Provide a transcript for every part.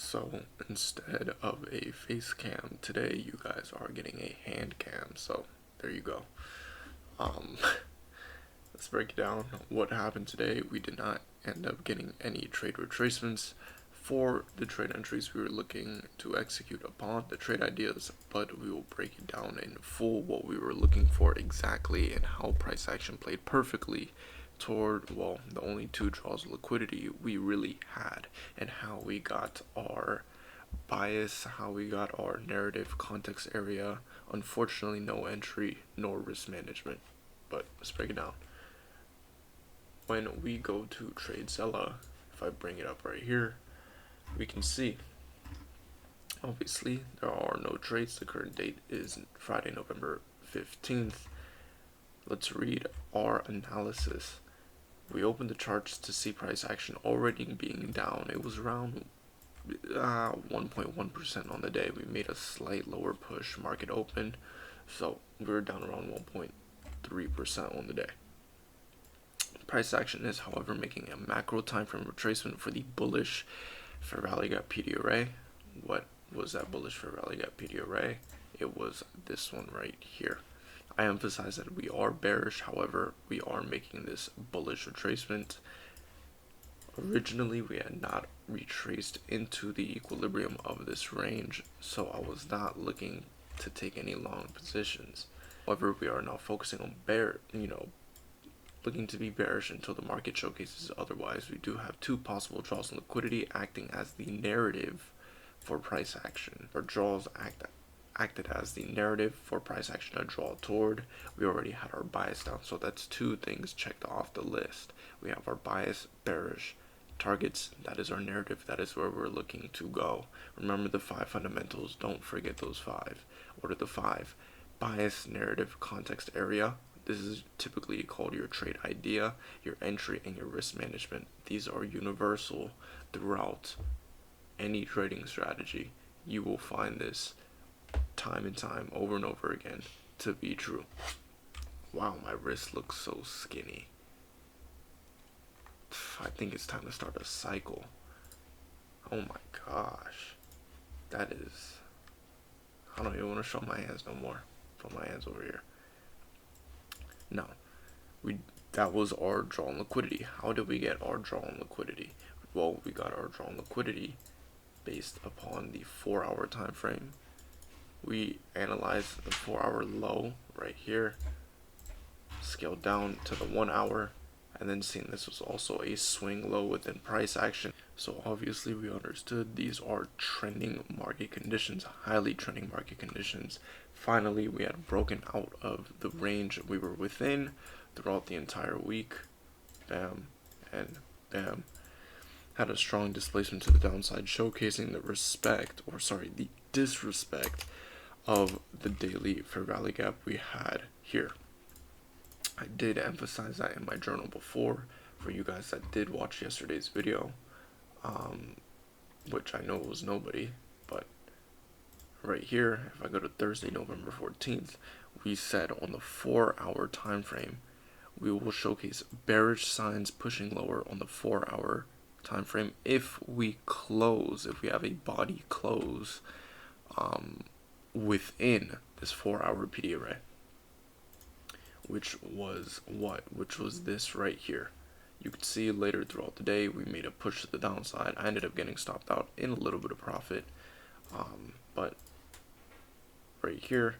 So instead of a face cam today, you guys are getting a hand cam. So there you go. Um, let's break it down. What happened today? We did not end up getting any trade retracements for the trade entries we were looking to execute upon, the trade ideas, but we will break it down in full what we were looking for exactly and how price action played perfectly toward, well, the only two draws of liquidity we really had, and how we got our bias, how we got our narrative context area. Unfortunately, no entry nor risk management, but let's break it down. When we go to TradeZella, if I bring it up right here, we can see obviously there are no trades. The current date is Friday, November 15th. Let's read our analysis. We opened the charts to see price action already being down. It was around 1.1% on the day. We made a slight lower push market open, so we were down around 1.3% on the day. Price action is, however, making a macro time frame retracement for the bullish Fair Value Gap PD array. What was that bullish Fair Value Gap PD array? It was this one right here. I emphasize that we are bearish, however, we are making this bullish retracement. Originally, we had not retraced into the equilibrium of this range, so I was not looking to take any long positions. However, we are now focusing on looking to be bearish until the market showcases otherwise. We do have two possible draws in liquidity acting as the narrative for price action. Our draws acted as the narrative for price action to draw toward. We already had our bias down, so that's two things checked off the list. We have our bias, bearish targets, that is our narrative, that is where we're looking to go. Remember the 5 fundamentals, don't forget those 5. What are the 5? Bias, narrative, context area. This is typically called your trade idea, your entry, and your risk management. These are universal throughout any trading strategy. You will find this time and time over and over again to be true. Wow, my wrist looks so skinny. I think it's time to start a cycle. Oh my gosh. That is... I don't even want to show my hands no more. Put my hands over here. No. That was our draw on liquidity. How did we get our draw on liquidity? Well, we got our draw on liquidity based upon the 4-hour time frame. We analyzed the 4-hour low right here, scaled down to the 1 hour, and then seeing this was also a swing low within price action. So obviously we understood these are trending market conditions, highly trending market conditions. Finally, we had broken out of the range we were within throughout the entire week. Bam and bam. Had a strong displacement to the downside, showcasing the disrespect of the daily fair value gap we had here. I did emphasize that in my journal before for you guys that did watch yesterday's video, which I know was nobody, but right here, if I go to Thursday, November 14th, we said on the 4-hour time frame, we will showcase bearish signs pushing lower on the 4-hour time frame if we have a body close within this 4-hour PD array, which was this right here. You could see later throughout the day we made a push to the downside. I ended up getting stopped out in a little bit of profit, but right here,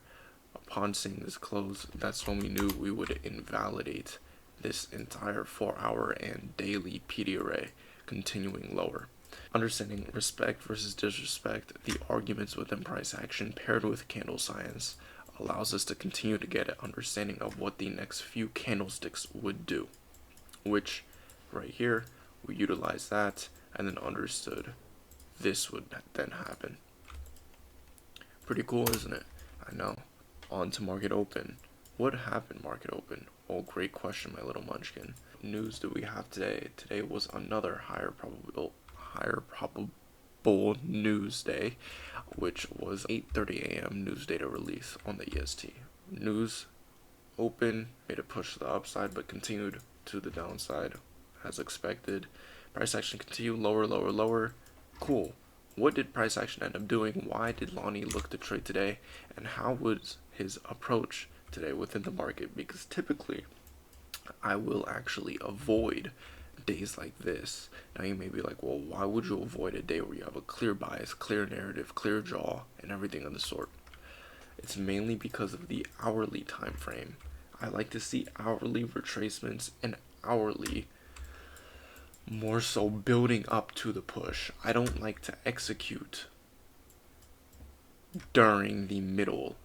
upon seeing this close, that's when we knew we would invalidate this entire 4-hour and daily PD array, continuing lower. Understanding respect versus disrespect, the arguments within price action paired with candle science allows us to continue to get an understanding of what the next few candlesticks would do, which right here we utilized that and then understood this would then happen. Pretty cool, isn't it? I know. On to market open. What happened market open? Oh, great question, my little munchkin. News do we have today? Today was another higher probable news day, which was 8:30 a.m. news data release on the EST. News open, made a push to the upside, but continued to the downside as expected. Price action continued lower. Cool. what did price action end up doing? Why did Lonnie look to trade today? And how was his approach today within the market? Because typically, I will actually avoid days like this. Now you may be like, well, why would you avoid a day where you have a clear bias, clear narrative, clear draw, and everything of the sort? It's mainly because of the hourly time frame. I like to see hourly retracements and hourly more so building up to the push. I don't like to execute during the middle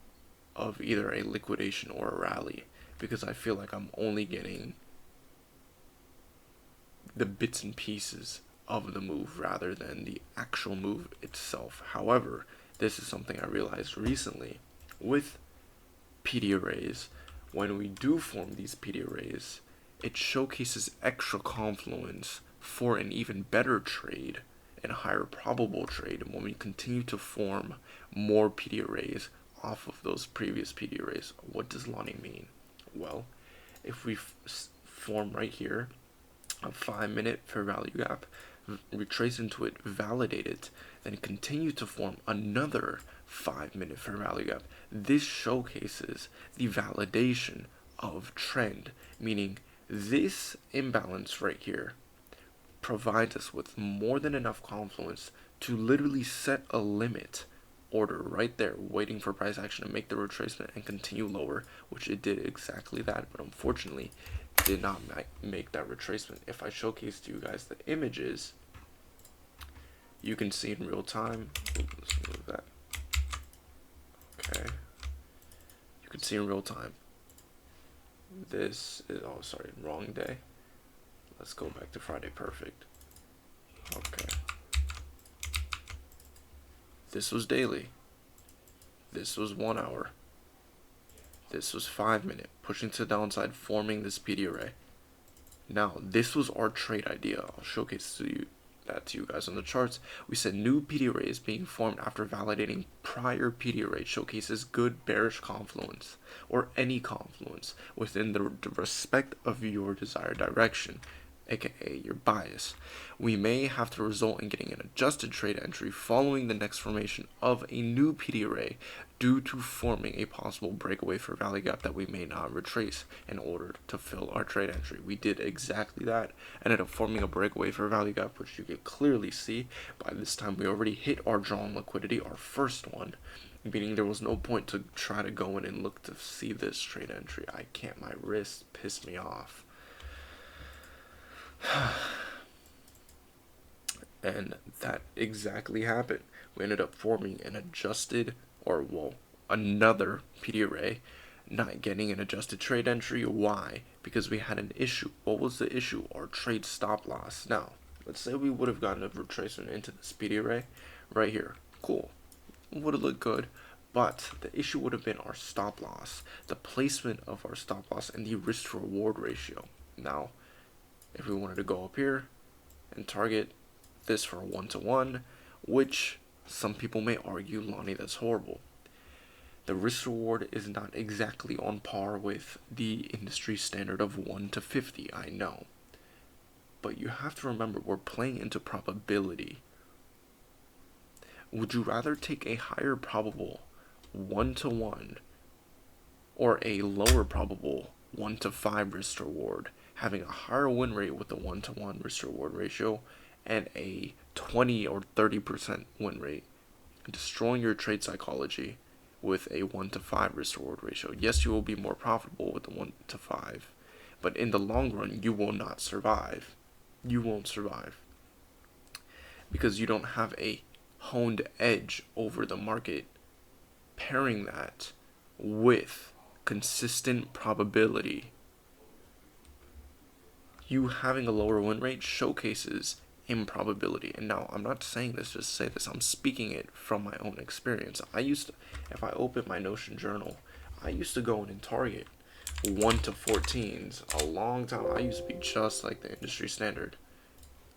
of either a liquidation or a rally because I feel like I'm only getting the bits and pieces of the move rather than the actual move itself. However, this is something I realized recently with PD arrays. When we do form these PD arrays, it showcases extra confluence for an even better trade and a higher probable trade when we continue to form more PD arrays off of those previous PD arrays. What does Lonnie mean? Well, if we form right here a 5-minute fair value gap, retrace into it, validate it, then continue to form another 5-minute fair value gap. This showcases the validation of trend, meaning this imbalance right here provides us with more than enough confluence to literally set a limit order right there, waiting for price action to make the retracement and continue lower, which it did exactly that, but unfortunately did not make that retracement. If I showcase to you guys the images, you can see in real time. Let's move that. Okay. You can see in real time. This is, oh sorry, wrong day. Let's go back to Friday Perfect. Okay. This was daily. This was 1 hour. This was 5-minute, pushing to the downside, forming this PD array. Now, this was our trade idea. I'll showcase that to you guys on the charts. We said new PD arrays being formed after validating prior PD array showcases good bearish confluence, or any confluence, within the respect of your desired direction, aka your bias. We may have to result in getting an adjusted trade entry following the next formation of a new PD array due to forming a possible breakaway for value gap that we may not retrace in order to fill our trade entry. We did exactly that, ended up forming a breakaway for value gap, which you can clearly see. By this time we already hit our drawn liquidity, our first one, meaning there was no point to try to go in and look to see this trade entry. I can't, my wrist pissed me off. And that exactly happened. We ended up forming an adjusted, or well, another PD array, not getting an adjusted trade entry. Why? Because we had an issue. What was the issue? Our trade stop loss. Now, let's say we would have gotten a retracement into this PD array right here. Cool. Would have looked good. But the issue would have been our stop loss, the placement of our stop loss, and the risk to reward ratio. Now, if we wanted to go up here and target this for a 1-to-1, which some people may argue, Lonnie, that's horrible. The risk reward is not exactly on par with the industry standard of 1-to-50, I know. But you have to remember, we're playing into probability. Would you rather take a higher probable 1-to-1 or a lower probable 1-to-5 risk reward, having a higher win rate with the 1-to-1 risk reward ratio and a 20 or 30% win rate, destroying your trade psychology with a 1-to-5 risk reward ratio? Yes, you will be more profitable with the 1-to-5, but in the long run, you will not survive. You won't survive because you don't have a honed edge over the market. Pairing that with consistent probability, you having a lower win rate showcases improbability. And now, I'm not saying this just to say this, I'm speaking it from my own experience. If I open my Notion journal, I used to go in and target 1-to-14s a long time. I used to be just like the industry standard.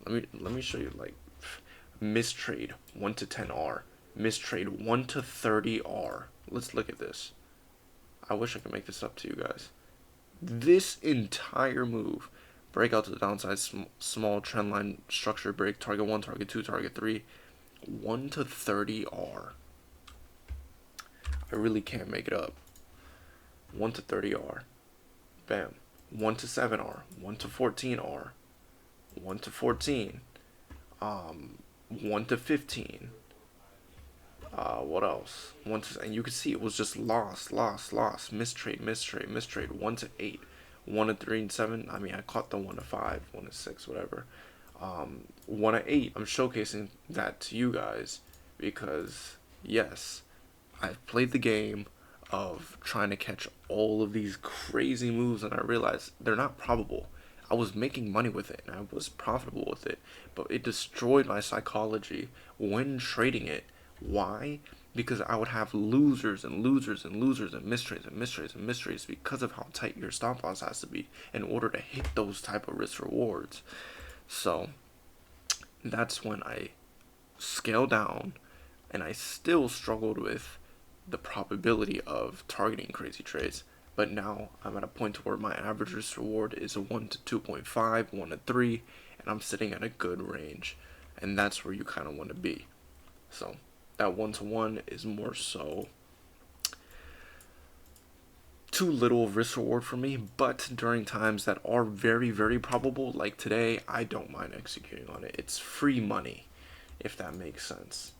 Let me show you, like, mistrade 1-to-10R, mistrade 1-to-30R. Let's look at this. I wish I could make this up to you guys. This entire move, breakout to the downside, small trend line structure break, target 1, target 2, target 3, 1 to 30R. I really can't make it up. 1 to 30R. Bam. 1 to 7R. 1 to 14R. 1 to 14. 1 to 15. What else? And you can see it was just lost, mistrade, 1 to 8, 1 to 3 and 7. I mean, I caught the 1 to 5, 1 to 6, whatever. 1 to 8. I'm showcasing that to you guys because yes, I've played the game of trying to catch all of these crazy moves, and I realized they're not probable. I was making money with it and I was profitable with it, but it destroyed my psychology when trading it. Why? Because I would have losers and losers and losers and mistrades and mistrades and mistrades because of how tight your stop loss has to be in order to hit those type of risk rewards. So that's when I scaled down, and I still struggled with the probability of targeting crazy trades. But now I'm at a point where my average risk reward is a 1 to 2.5, 1 to 3, and I'm sitting at a good range. And that's where you kind of want to be. So that 1 to 1 is more so too little risk reward for me, but during times that are very, very probable, like today, I don't mind executing on it. It's free money, if that makes sense.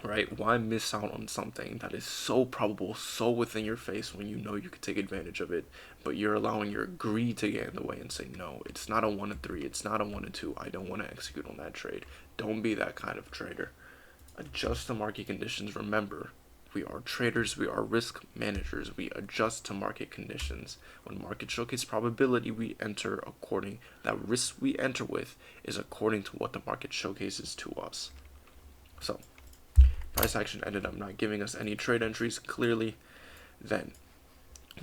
Right? Why miss out on something that is so probable, so within your face when you know you could take advantage of it, but you're allowing your greed to get in the way and say, no, it's not a 1 to 3, it's not a 1 to 2, I don't want to execute on that trade. Don't be that kind of trader. Adjust to market conditions. Remember, we are traders, we are risk managers. We adjust to market conditions. When market showcase probability, we enter according, that risk we enter with is according to what the market showcases to us. So, price action ended up not giving us any trade entries clearly. Then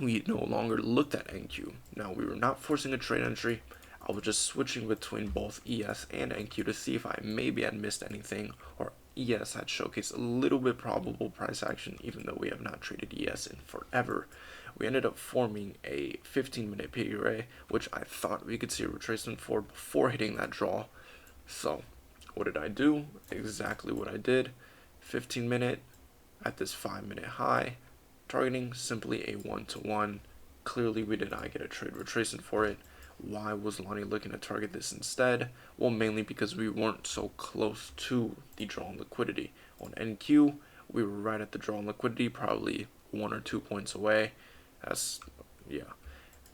we no longer looked at NQ. Now we were not forcing a trade entry. I was just switching between both ES and NQ to see if I maybe had missed anything, or ES had showcased a little bit probable price action, even though we have not traded ES in forever. We ended up forming a 15-minute piggy array, which I thought we could see a retracement for before hitting that draw. So what did I do? Exactly what I did. 15-minute at this 5-minute high, targeting simply a 1 to 1. Clearly we did not get a trade retracement for it. Why was Lonnie looking to target this instead? Well, mainly because we weren't so close to the draw on liquidity. On NQ, we were right at the draw on liquidity, probably 1 or 2 points away. That's, yeah.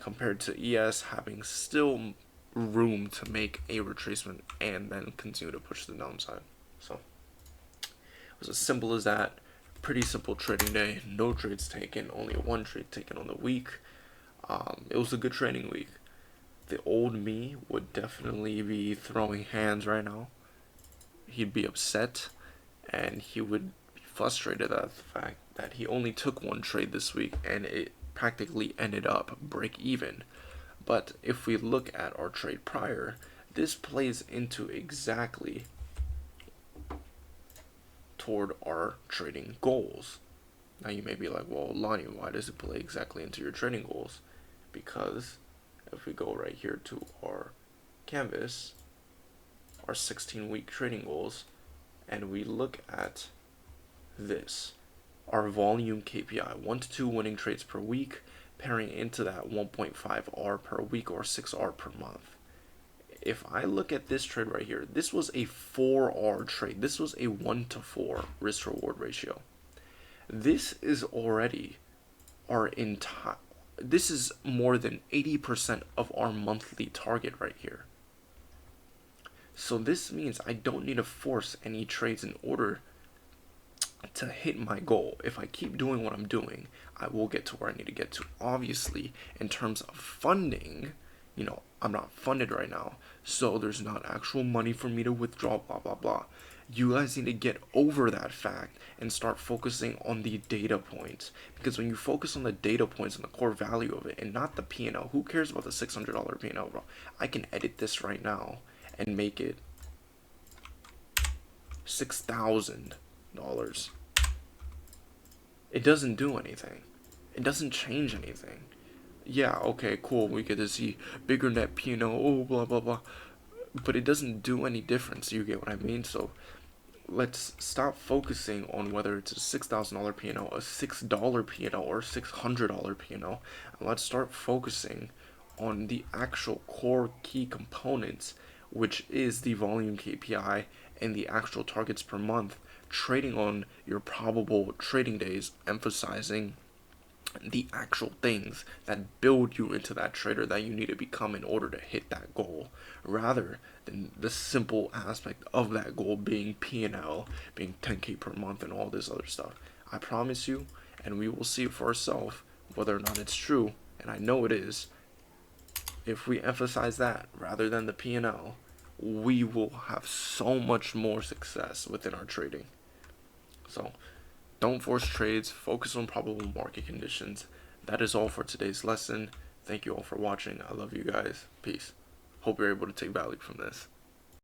Compared to ES having still room to make a retracement and then continue to push the downside. So, it was as simple as that. Pretty simple trading day. No trades taken, only one trade taken on the week. It was a good trading week. The old me would definitely be throwing hands right now. He'd be upset, and he would be frustrated at the fact that he only took one trade this week and it practically ended up break even. But if we look at our trade prior, this plays into exactly toward our trading goals. Now you may be like, well, Lonnie, why does it play exactly into your trading goals? Because if we go right here to our canvas, our 16-week trading goals, and we look at this, our volume KPI, 1 to 2 winning trades per week, pairing into that 1.5R per week or 6R per month. If I look at this trade right here, this was a 4R trade. This was a 1 to 4 risk reward ratio. This is already our entire, this is more than 80% of our monthly target right here. So this means I don't need to force any trades in order to hit my goal. If I keep doing what I'm doing, I will get to where I need to get to. Obviously, in terms of funding, I'm not funded right now, so there's not actual money for me to withdraw, blah, blah, blah. You guys need to get over that fact and start focusing on the data points. Because when you focus on the data points and the core value of it and not the P&L, who cares about the $600 P&L, bro? I can edit this right now and make it $6,000. It doesn't do anything. It doesn't change anything. Yeah, okay, cool, we get to see bigger net P&L, oh, blah, blah, blah. But it doesn't do any difference, you get what I mean? So let's stop focusing on whether it's a $6,000 P&L, a $6 P&L, or $600 P&L, and let's start focusing on the actual core key components, which is the volume KPI and the actual targets per month, trading on your probable trading days, emphasizing the actual things that build you into that trader that you need to become in order to hit that goal, rather than the simple aspect of that goal being P&L, being 10K per month and all this other stuff. I promise you, and we will see it for ourselves whether or not it's true, and I know it is. If we emphasize that rather than the P&L, we will have so much more success within our trading. So don't force trades, focus on probable market conditions. That is all for today's lesson. Thank you all for watching. I love you guys. Peace. Hope you're able to take value from this.